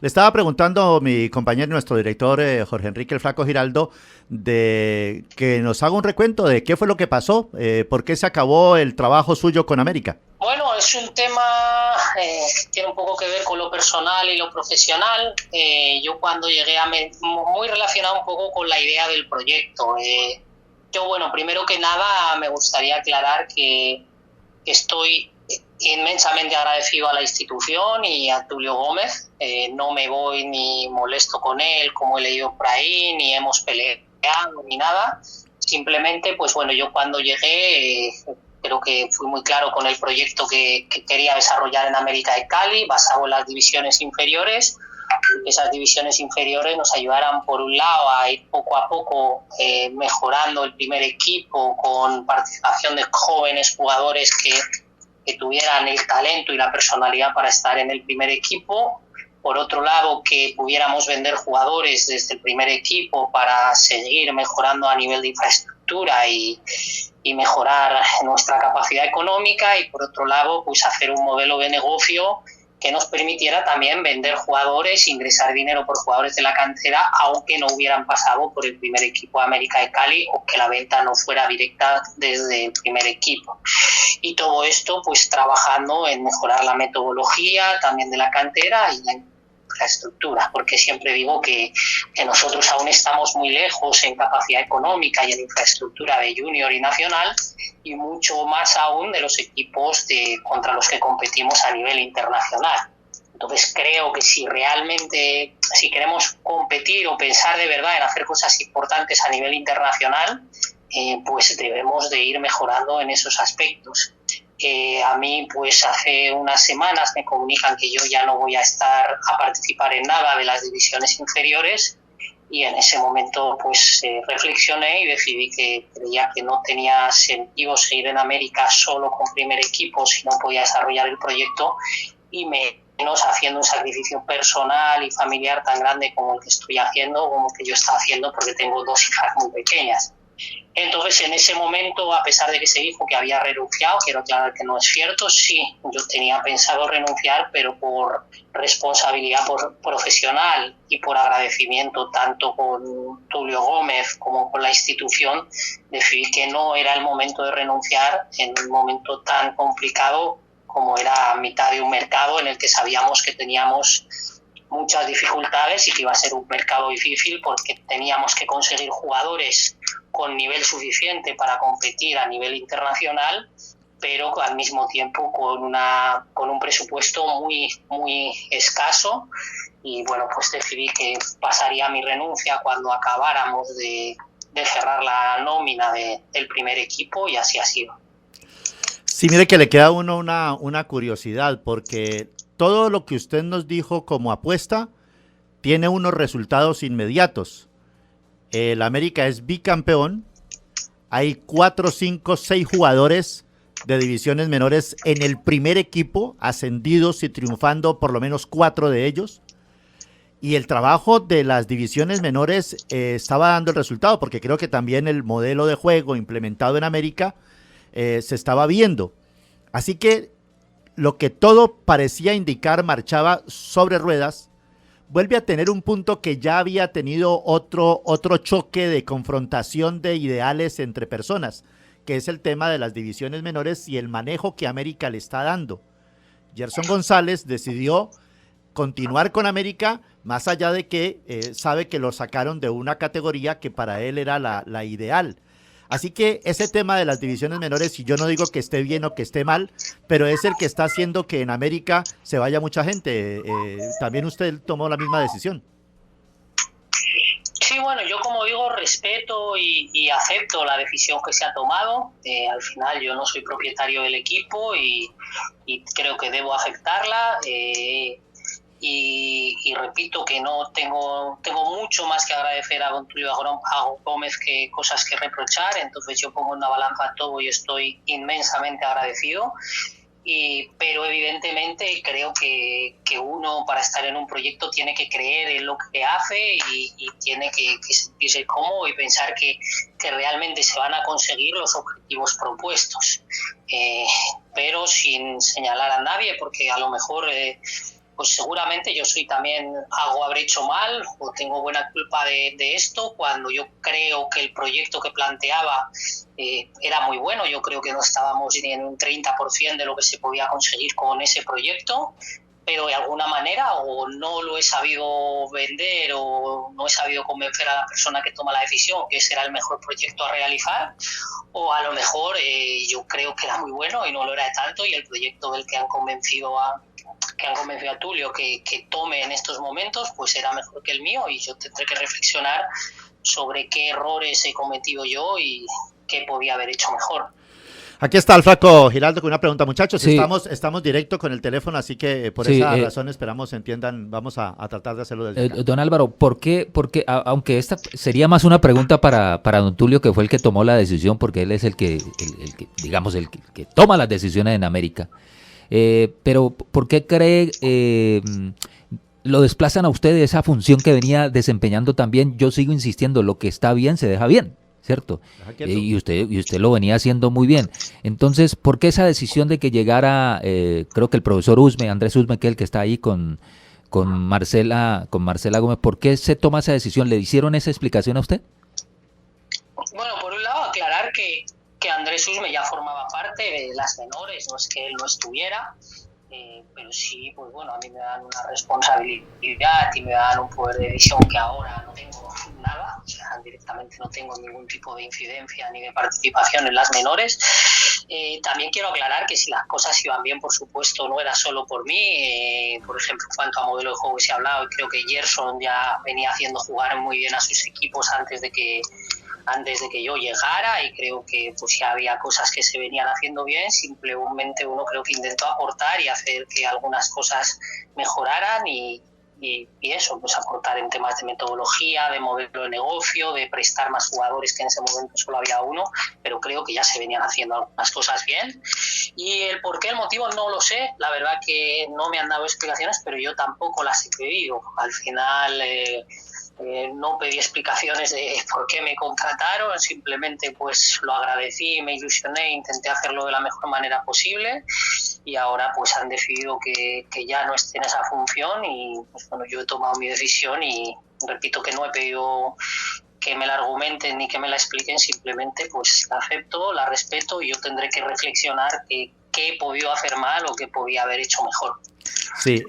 Le estaba preguntando a mi compañero, nuestro director Jorge Enrique el Flaco Giraldo, de que nos haga un recuento de qué fue lo que pasó, por qué se acabó el trabajo suyo con América. Bueno, es un tema que tiene un poco que ver con lo personal y lo profesional. Yo cuando llegué muy relacionado un poco con la idea del proyecto. Bueno, primero que nada me gustaría aclarar que estoy inmensamente agradecido a la institución y a Tulio Gómez. No me voy ni molesto con él, como he leído por ahí, ni hemos peleado ni nada. Simplemente, pues bueno, yo cuando llegué creo que fui muy claro con el proyecto que quería desarrollar en América de Cali, basado en las divisiones inferiores. Esas divisiones inferiores nos ayudaran, por un lado, a ir poco a poco mejorando el primer equipo con participación de jóvenes jugadores que tuvieran el talento y la personalidad para estar en el primer equipo. Por otro lado, que pudiéramos vender jugadores desde el primer equipo para seguir mejorando a nivel de infraestructura y mejorar nuestra capacidad económica. Y por otro lado, pues hacer un modelo de negocio que nos permitiera también vender jugadores, ingresar dinero por jugadores de la cantera, aunque no hubieran pasado por el primer equipo de América de Cali o que la venta no fuera directa desde el primer equipo. Y todo esto pues trabajando en mejorar la metodología también de la cantera y la infraestructura, porque siempre digo que nosotros aún estamos muy lejos en capacidad económica y en infraestructura de junior y nacional, y mucho más aún de los equipos contra los que competimos a nivel internacional. Entonces creo que si realmente, si queremos competir o pensar de verdad en hacer cosas importantes a nivel internacional, pues debemos de ir mejorando en esos aspectos. A mí, pues hace unas semanas me comunican que yo ya no voy a participar en nada de las divisiones inferiores, y en ese momento pues reflexioné y decidí que creía que no tenía sentido seguir en América solo con primer equipo si no podía desarrollar el proyecto, y menos haciendo un sacrificio personal y familiar tan grande como el que estoy haciendo, como el que yo estaba haciendo, porque tengo dos hijas muy pequeñas. Entonces, en ese momento, a pesar de que se dijo que había renunciado, quiero aclarar que no es cierto. Sí, yo tenía pensado renunciar, pero por responsabilidad profesional y por agradecimiento tanto con Tulio Gómez como con la institución, decidí que no era el momento de renunciar en un momento tan complicado como era a mitad de un mercado en el que sabíamos que teníamos muchas dificultades y que iba a ser un mercado difícil porque teníamos que conseguir jugadores con nivel suficiente para competir a nivel internacional, pero al mismo tiempo con un presupuesto muy escaso. Y bueno, pues decidí que pasaría mi renuncia cuando acabáramos de cerrar la nómina del primer equipo, y así ha sido. Sí, mire que le queda a uno una curiosidad, porque todo lo que usted nos dijo como apuesta tiene unos resultados inmediatos. El América es bicampeón, hay 4, 5, 6 jugadores de divisiones menores en el primer equipo, ascendidos y triunfando por lo menos 4 de ellos. Y el trabajo de las divisiones menores estaba dando el resultado, porque creo que también el modelo de juego implementado en América se estaba viendo. Así que lo que todo parecía indicar marchaba sobre ruedas, vuelve a tener un punto que ya había tenido otro choque de confrontación de ideales entre personas, que es el tema de las divisiones menores y el manejo que América le está dando. Gerson González decidió continuar con América, más allá de que sabe que lo sacaron de una categoría que para él era la ideal. Así que ese tema de las divisiones menores, y yo no digo que esté bien o que esté mal, pero es el que está haciendo que en América se vaya mucha gente. También usted tomó la misma decisión. Sí, bueno, yo como digo, respeto y acepto la decisión que se ha tomado. Al final yo no soy propietario del equipo y creo que debo aceptarla. Y repito que no tengo mucho más que agradecer a don Tulio Gómez que cosas que reprochar. Entonces yo pongo en una balanza todo y estoy inmensamente agradecido. Pero evidentemente creo que uno, para estar en un proyecto, tiene que creer en lo que hace y tiene que sentirse cómodo y pensar que realmente se van a conseguir los objetivos propuestos, pero sin señalar a nadie, porque a lo mejor pues seguramente yo soy también, habré hecho mal o tengo buena culpa de esto, cuando yo creo que el proyecto que planteaba era muy bueno. Yo creo que no estábamos ni en un 30% de lo que se podía conseguir con ese proyecto, pero de alguna manera o no lo he sabido vender o no he sabido convencer a la persona que toma la decisión que ese era el mejor proyecto a realizar, o a lo mejor yo creo que era muy bueno y no lo era de tanto, y el proyecto del que han convencido a Tulio que tome en estos momentos pues era mejor que el mío, y yo tendré que reflexionar sobre qué errores he cometido yo y qué podía haber hecho mejor. Aquí está el flaco Giraldo con una pregunta, muchachos. Sí. Estamos directo con el teléfono, así que por Sí, esa razón esperamos entiendan. Vamos a tratar de hacerlo desde acá. Don Álvaro, ¿por qué? Porque aunque esta sería más una pregunta para don Tulio, que fue el que tomó la decisión, porque él es el que digamos, el que toma las decisiones en América. Pero ¿por qué cree lo desplazan a usted de esa función que venía desempeñando también? Yo sigo insistiendo, lo que está bien se deja bien, ¿cierto? Y usted lo venía haciendo muy bien. Entonces, ¿por qué esa decisión de que llegara, creo que el profesor Andrés Usme, que es el que está ahí con Marcela Gómez, ¿por qué se toma esa decisión? ¿Le hicieron esa explicación a usted? Bueno, por un lado, aclarar que Andrés Usme ya formaba parte de las menores, no es que él no estuviera, pero sí, pues bueno, a mí me dan una responsabilidad y me dan un poder de decisión que ahora no tengo nada, o sea, directamente no tengo ningún tipo de incidencia ni de participación en las menores. También quiero aclarar que si las cosas iban bien, por supuesto, no era solo por mí. Por ejemplo, en cuanto a modelo de juego que se ha hablado, creo que Gerson ya venía haciendo jugar muy bien a sus equipos antes de que yo llegara, y creo que pues ya había cosas que se venían haciendo bien, simplemente uno creo que intentó aportar y hacer que algunas cosas mejoraran y eso, pues aportar en temas de metodología, de modelo de negocio, de prestar más jugadores, que en ese momento solo había uno, pero creo que ya se venían haciendo algunas cosas bien. Y el por qué, el motivo, no lo sé, la verdad que no me han dado explicaciones, pero yo tampoco las he pedido. Al final no pedí explicaciones de por qué me contrataron, simplemente pues lo agradecí, me ilusioné, intenté hacerlo de la mejor manera posible, y ahora pues han decidido que ya no esté en esa función, y pues bueno, yo he tomado mi decisión y repito que no he pedido que me la argumenten ni que me la expliquen, simplemente pues la acepto, la respeto, y yo tendré que reflexionar qué he podido hacer mal o qué podía haber hecho mejor. Sí,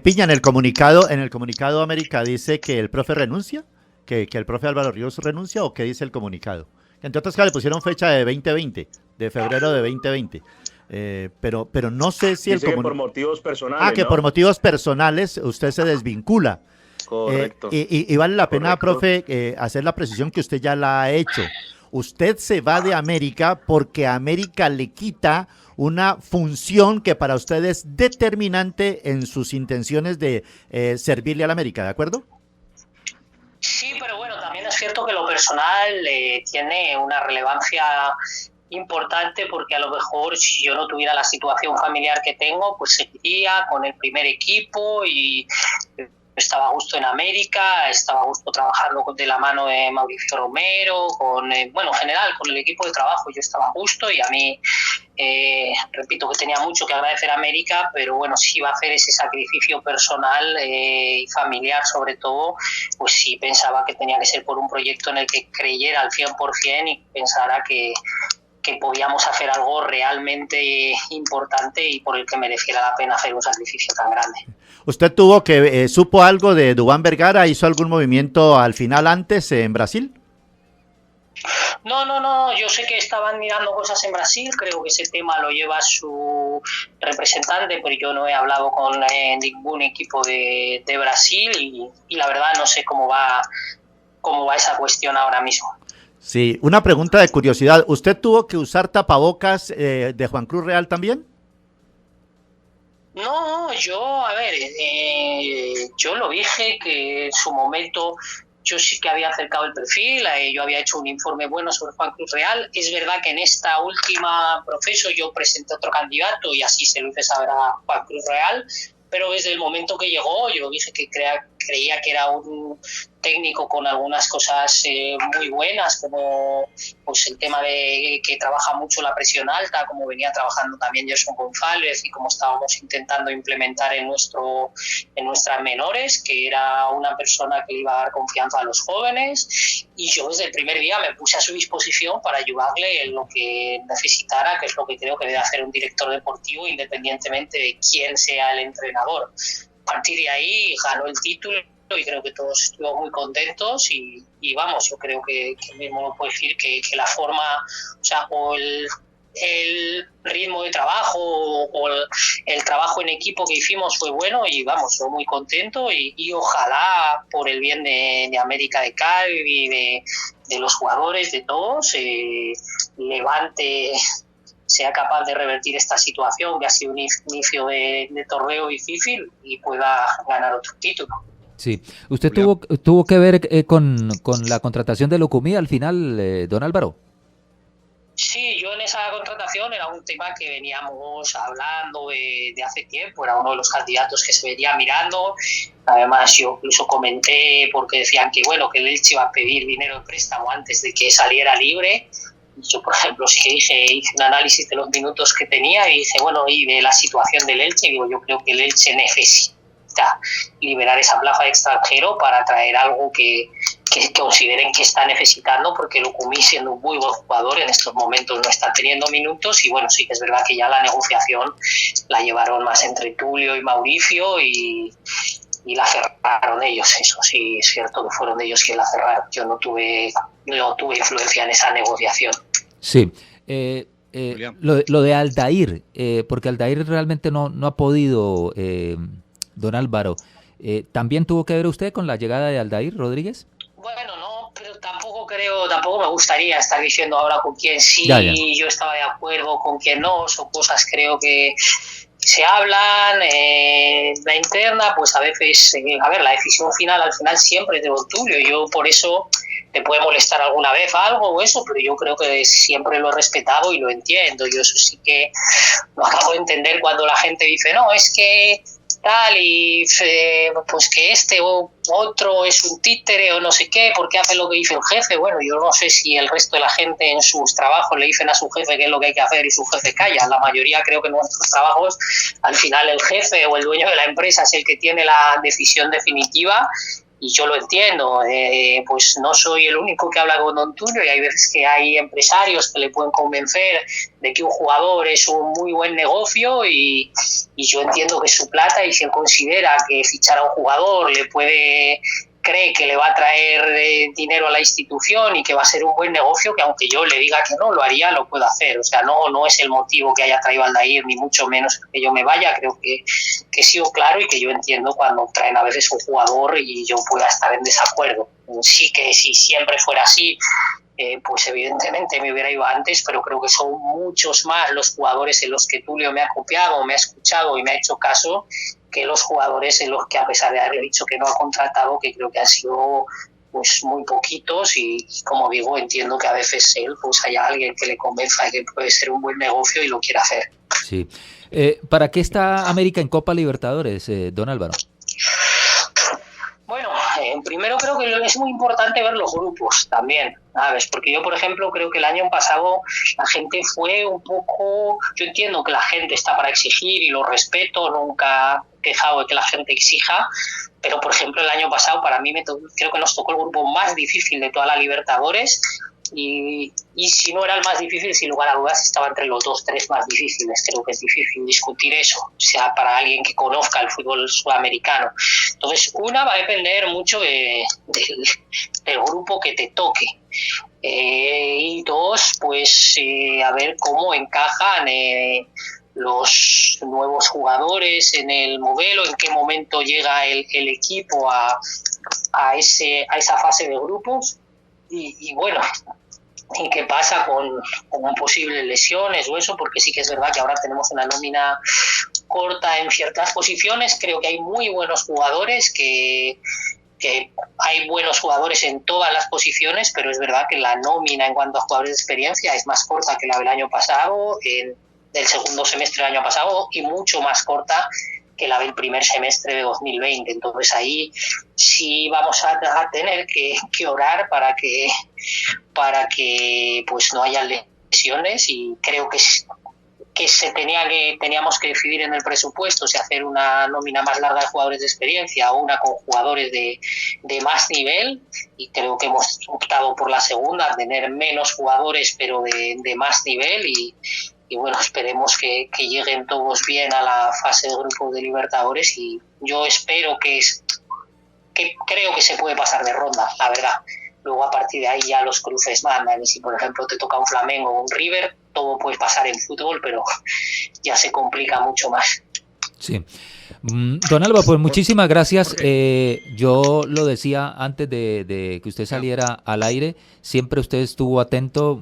Piña, en el comunicado América dice que el profe renuncia, que el profe Álvaro Ríos renuncia, ¿o qué dice el comunicado? Entre otras cosas le pusieron fecha de 2020, de febrero de 2020, pero no sé si dice que por motivos personales. Ah, que ¿no? Por motivos personales usted se desvincula. Correcto. Y vale la pena, profe, hacer la precisión que usted ya la ha hecho. Usted se va de América porque América le quita una función que para usted es determinante en sus intenciones de servirle a la América, ¿de acuerdo? Sí, pero bueno, también es cierto que lo personal tiene una relevancia importante, porque a lo mejor si yo no tuviera la situación familiar que tengo, pues seguiría con el primer equipo y estaba a gusto en América, estaba a gusto trabajando de la mano de Mauricio Romero, en general con el equipo de trabajo yo estaba a gusto, y a mí, repito que tenía mucho que agradecer a América, pero bueno, si iba a hacer ese sacrificio personal y familiar sobre todo, pues sí pensaba que tenía que ser por un proyecto en el que creyera al 100% y pensara que podíamos hacer algo realmente importante y por el que mereciera la pena hacer un sacrificio tan grande. ¿Usted supo algo de Duván Vergara? ¿Hizo algún movimiento al final antes en Brasil? No, yo sé que estaban mirando cosas en Brasil, creo que ese tema lo lleva su representante, pero yo no he hablado con ningún equipo de Brasil y la verdad no sé cómo va esa cuestión ahora mismo. Sí, una pregunta de curiosidad. ¿Usted tuvo que usar tapabocas de Juan Cruz Real también? No, yo lo dije que en su momento yo sí que había acercado el perfil, yo había hecho un informe bueno sobre Juan Cruz Real. Es verdad que en esta última proceso yo presenté otro candidato y así se lo hice saber a Juan Cruz Real, pero desde el momento que llegó yo dije que creía que era un técnico con algunas cosas muy buenas, como pues el tema de que trabaja mucho la presión alta, como venía trabajando también Gerson González y como estábamos intentando implementar en nuestras menores, que era una persona que le iba a dar confianza a los jóvenes, y yo desde el primer día me puse a su disposición para ayudarle en lo que necesitara, que es lo que creo que debe hacer un director deportivo independientemente de quién sea el entrenador. A partir de ahí ganó el título y creo que todos estuvimos muy contentos y vamos, yo creo que mismo lo puedo decir que la forma, o sea, o el ritmo de trabajo o el trabajo en equipo que hicimos fue bueno y vamos, yo muy contento y ojalá por el bien de América de Cali y de los jugadores, de todos, Levante sea capaz de revertir esta situación que ha sido un inicio de torneo difícil y pueda ganar otro título. Sí, ¿usted tuvo que ver con la contratación de Lucumí al final, don Álvaro? Sí, yo en esa contratación era un tema que veníamos hablando de hace tiempo, era uno de los candidatos que se venía mirando. Además, yo incluso comenté porque decían que bueno, que el Elche iba a pedir dinero de préstamo antes de que saliera libre. Yo, por ejemplo, sí hice un análisis de los minutos que tenía y dije, bueno, y de la situación del Elche, digo, yo creo que el Elche necesita liberar esa plaza de extranjero para traer algo que consideren que está necesitando, porque Lucumí, siendo un muy buen jugador, en estos momentos no está teniendo minutos y bueno, sí que es verdad que ya la negociación la llevaron más entre Tulio y Mauricio y la cerraron ellos. Eso sí, es cierto que fueron ellos quienes la cerraron. Yo no tuve influencia en esa negociación. Sí. Lo de Aldair, porque Aldair realmente no ha podido, don Álvaro. ¿También tuvo que ver usted con la llegada de Aldair Rodríguez? Bueno, no, pero tampoco me gustaría estar diciendo ahora con quién sí, ya. Yo estaba de acuerdo, con quién no, son cosas creo que se hablan, la interna, pues a veces, la decisión final al final siempre es de Don Tulio, yo por eso te puede molestar alguna vez algo o eso, pero yo creo que siempre lo he respetado y lo entiendo, yo eso sí que lo acabo de entender cuando la gente dice, no, es que tal y pues que este o otro es un títere o no sé qué, porque hace lo que dice el jefe. Bueno, yo no sé si el resto de la gente en sus trabajos le dicen a su jefe qué es lo que hay que hacer y su jefe calla. La mayoría creo que en nuestros trabajos al final el jefe o el dueño de la empresa es el que tiene la decisión definitiva. Y yo lo entiendo, pues no soy el único que habla con Don Tulio y hay veces que hay empresarios que le pueden convencer de que un jugador es un muy buen negocio y yo entiendo que es su plata y si él considera que fichar a un jugador cree que le va a traer dinero a la institución y que va a ser un buen negocio, que aunque yo le diga que no, lo haría, lo puedo hacer. O sea, no es el motivo que haya traído a Aldair, ni mucho menos que yo me vaya. Creo que he sido claro y que yo entiendo cuando traen a veces un jugador y yo pueda estar en desacuerdo. Sí que si siempre fuera así, pues evidentemente me hubiera ido antes, pero creo que son muchos más los jugadores en los que Tulio me ha copiado, me ha escuchado y me ha hecho caso, que los jugadores en los que, a pesar de haber dicho que no ha contratado, que creo que han sido pues muy poquitos y como digo, entiendo que a veces él pues haya alguien que le convenza de que puede ser un buen negocio y lo quiera hacer. Sí. ¿Para qué está América en Copa Libertadores, don Álvaro? Bueno, primero creo que es muy importante ver los grupos también, ¿sabes? Porque yo, por ejemplo, creo que el año pasado la gente fue un poco... Yo entiendo que la gente está para exigir y lo respeto, nunca he quejado de que la gente exija, pero, por ejemplo, el año pasado para mí creo que nos tocó el grupo más difícil de toda la Libertadores y si no era el más difícil, sin lugar a dudas estaba entre los 2-3 más difíciles. Creo que es difícil discutir eso, o sea, para alguien que conozca el fútbol sudamericano. Entonces, una va a depender mucho del grupo que te toque. Y dos, pues a ver cómo encajan los nuevos jugadores en el modelo, en qué momento llega el equipo a esa fase de grupos y bueno, y qué pasa con posibles lesiones o eso, porque sí que es verdad que ahora tenemos una nómina corta en ciertas posiciones. Creo que hay muy buenos jugadores, que hay buenos jugadores en todas las posiciones, pero es verdad que la nómina en cuanto a jugadores de experiencia es más corta que la del año pasado, del segundo semestre del año pasado, y mucho más corta que la del primer semestre de 2020. Entonces ahí sí vamos a tener que orar para que pues no haya lesiones, y creo que teníamos que decidir en el presupuesto si hacer una nómina más larga de jugadores de experiencia o una con jugadores de más nivel, y creo que hemos optado por la segunda, tener menos jugadores pero de más nivel, y bueno, esperemos que lleguen todos bien a la fase de grupos de Libertadores, y yo espero que creo que se puede pasar de ronda, la verdad. Luego a partir de ahí ya los cruces mandan, y si por ejemplo te toca un Flamengo o un River, todo puede pasar en fútbol, pero ya se complica mucho más. Sí. Don Alba, pues muchísimas gracias. Yo lo decía antes de que usted saliera al aire, siempre usted estuvo atento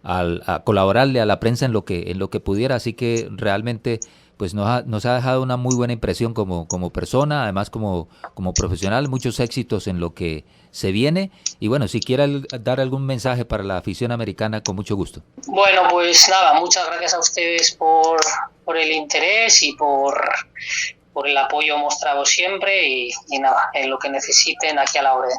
a colaborarle a la prensa en lo que pudiera, así que realmente pues nos ha dejado una muy buena impresión como persona, además como profesional, muchos éxitos en lo que se viene, y bueno, si quiere dar algún mensaje para la afición americana, con mucho gusto. Bueno, pues nada, muchas gracias a ustedes por el interés y por el apoyo mostrado siempre, y nada, en lo que necesiten, aquí a la orden.